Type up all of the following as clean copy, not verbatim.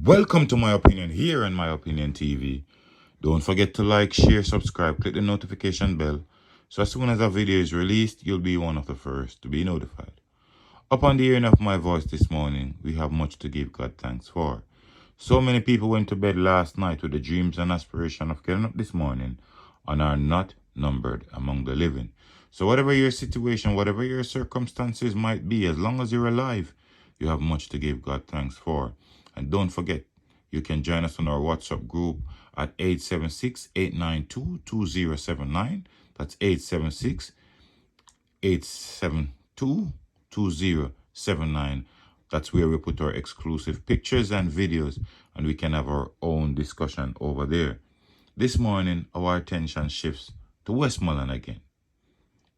Welcome to My Opinion here on My Opinion TV. Don't forget to like, share, subscribe, click the notification bell so as soon as a video is released, you'll be one of the first to be notified. Upon the hearing of my voice this morning, we have much to give God thanks for. So many people went to bed last night with the dreams and aspiration of getting up this morning and are not numbered among the living. So whatever your situation, whatever your circumstances might be, as long as you're alive, you have much to give God thanks for. And don't forget, you can join us on our WhatsApp group at 876-892-2079. That's 876-872-2079. That's where we put our exclusive pictures and videos, and we can have our own discussion over there. This morning, our attention shifts to Westmoreland again.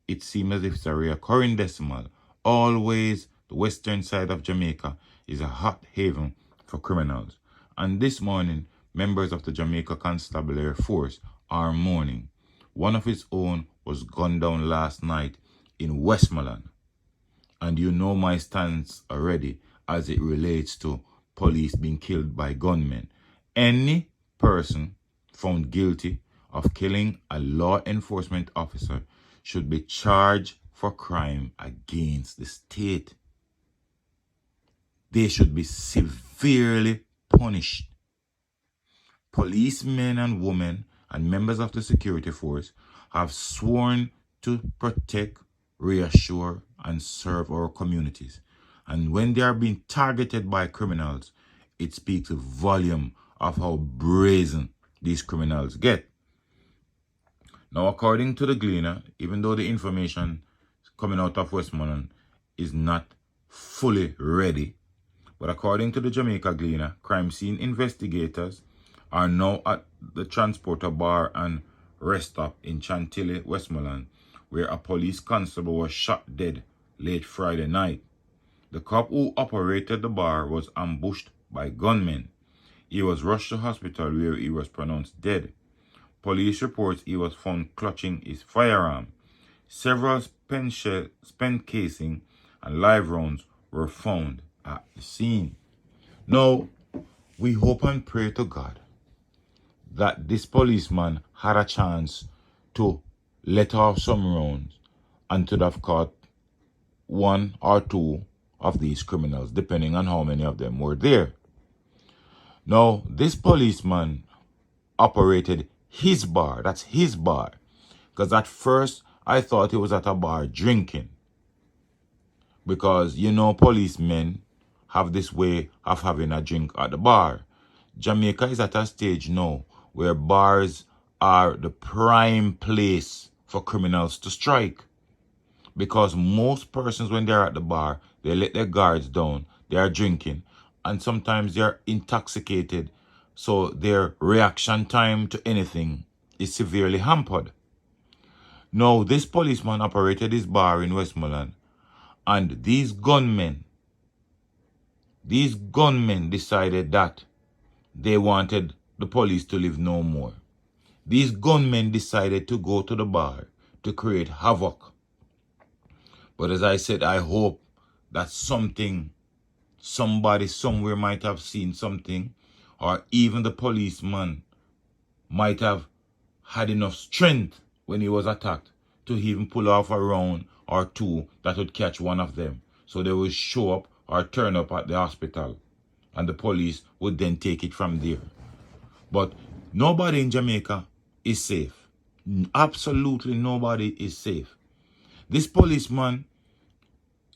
It seems as if it's a recurring decimal. Always, the western side of Jamaica is a hot haven for criminals. And this morning, members of the Jamaica Constabulary Force are mourning. One of its own was gunned down last night in Westmoreland. And you know my stance already as it relates to police being killed by gunmen. Any person found guilty of killing a law enforcement officer should be charged for crime against the state. They should be severely punished. Policemen and women and members of the security force have sworn to protect, reassure, and serve our communities. And when they are being targeted by criminals, it speaks a volume of how brazen these criminals get. Now, according to the Gleaner, even though the information coming out of Westmoreland is not fully ready, but according to the Jamaica Gleaner, crime scene investigators are now at the Transporter Bar and Rest Stop in Chantilly, Westmoreland, where a police constable was shot dead late Friday night. The cop who operated the bar was ambushed by gunmen. He was rushed to hospital where he was pronounced dead. Police reports he was found clutching his firearm. Several spent casing and live rounds were found at the scene. Now, we hope and pray to God that this policeman had a chance to let off some rounds and to have caught one or two of these criminals, depending on how many of them were there. Now, this policeman operated his bar. That's his bar. Because at first, I thought he was at a bar drinking. Because, you know, policemen have this way of having a drink at the bar. Jamaica is at a stage now where bars are the prime place for criminals to strike. Because most persons, when they're at the bar, they let their guards down, they are drinking, and sometimes they're intoxicated, so their reaction time to anything is severely hampered. Now, this policeman operated his bar in Westmoreland, and these gunmen decided that they wanted the police to live no more. These gunmen decided to go to the bar to create havoc. But as I said, I hope that somebody somewhere might have seen something, or even the policeman might have had enough strength when he was attacked to even pull off a round or two that would catch one of them. So they would show up or turn up at the hospital, and the police would then take it from there. But nobody in Jamaica is safe. Absolutely nobody is safe. This policeman,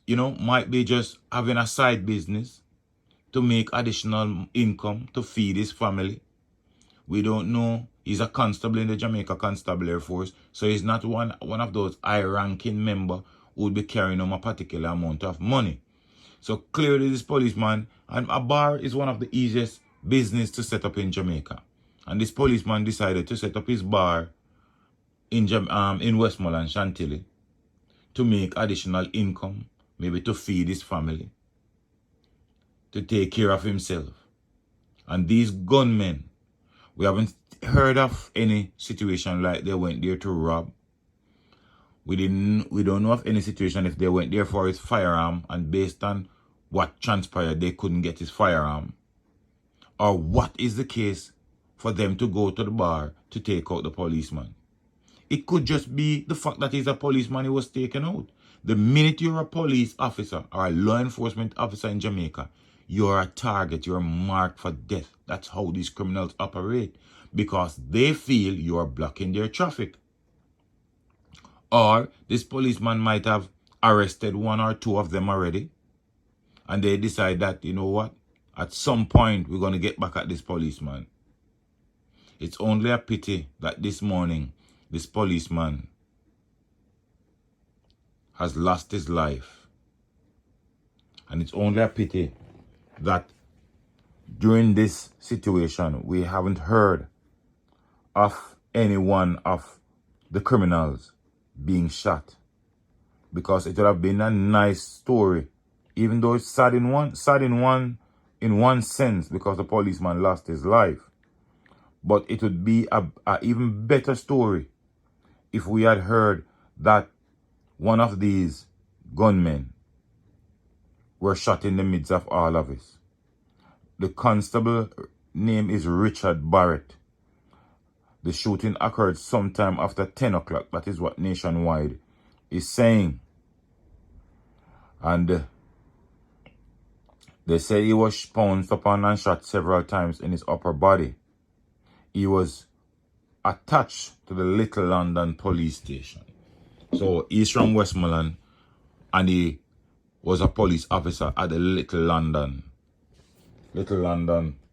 you know, might be just having a side business to make additional income to feed his family. We don't know. He's a constable in the Jamaica Constabulary Force, so he's not one of those high-ranking members who would be carrying him a particular amount of money. So clearly this policeman, and a bar is one of the easiest business to set up in Jamaica. And this policeman decided to set up his bar in Westmoreland, Chantilly, to make additional income, maybe to feed his family, to take care of himself. And these gunmen, we haven't heard of any situation like they went there to rob. We don't know of any situation if they went there for his firearm, and based on what transpired, they couldn't get his firearm. Or what is the case for them to go to the bar to take out the policeman? It could just be the fact that he's a policeman he was taken out. The minute you're a police officer or a law enforcement officer in Jamaica, you're a target, you're marked for death. That's how these criminals operate, because they feel you're blocking their traffic. Or this policeman might have arrested one or two of them already, and they decide that, you know what, at some point we're going to get back at this policeman. It's only a pity that this morning this policeman has lost his life. And it's only a pity that during this situation we haven't heard of any one of the criminals being shot, because it would have been a nice story, even though it's sad in one sense because the policeman lost his life. But it would be a even better story if we had heard that one of these gunmen were shot in the midst of all of this. The constable name is Richard Barrett. The shooting occurred sometime after 10 o'clock. That is what Nationwide is saying. And they say he was pounced upon and shot several times in his upper body. He was attached to the Little London police station. So he's from Westmoreland and he was a police officer at the Little London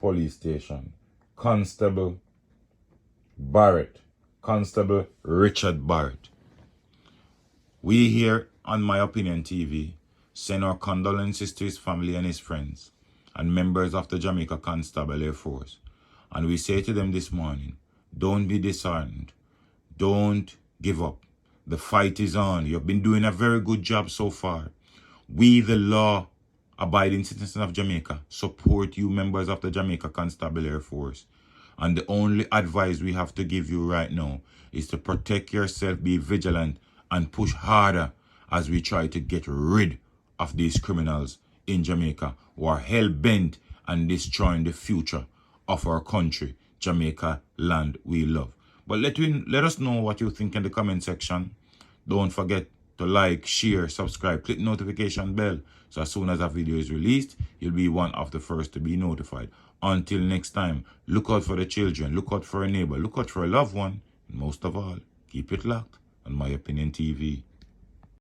police station. Constable Barrett. Constable Richard Barrett. We here on My Opinion TV send our condolences to his family and his friends and members of the Jamaica Constabulary Force. And we say to them this morning, don't be disheartened. Don't give up. The fight is on. You've been doing a very good job so far. We, the law-abiding citizens of Jamaica, support you, members of the Jamaica Constabulary Force. And the only advice we have to give you right now is to protect yourself, be vigilant, and push harder as we try to get rid of these criminals in Jamaica who are hell-bent on destroying the future of our country, Jamaica, land we love. But let us know what you think in the comment section. Don't forget to like, share, subscribe, click notification bell, so as soon as a video is released, you'll be one of the first to be notified. Until next time, look out for the children, look out for a neighbor, look out for a loved one, and most of all, keep it locked on My Opinion TV.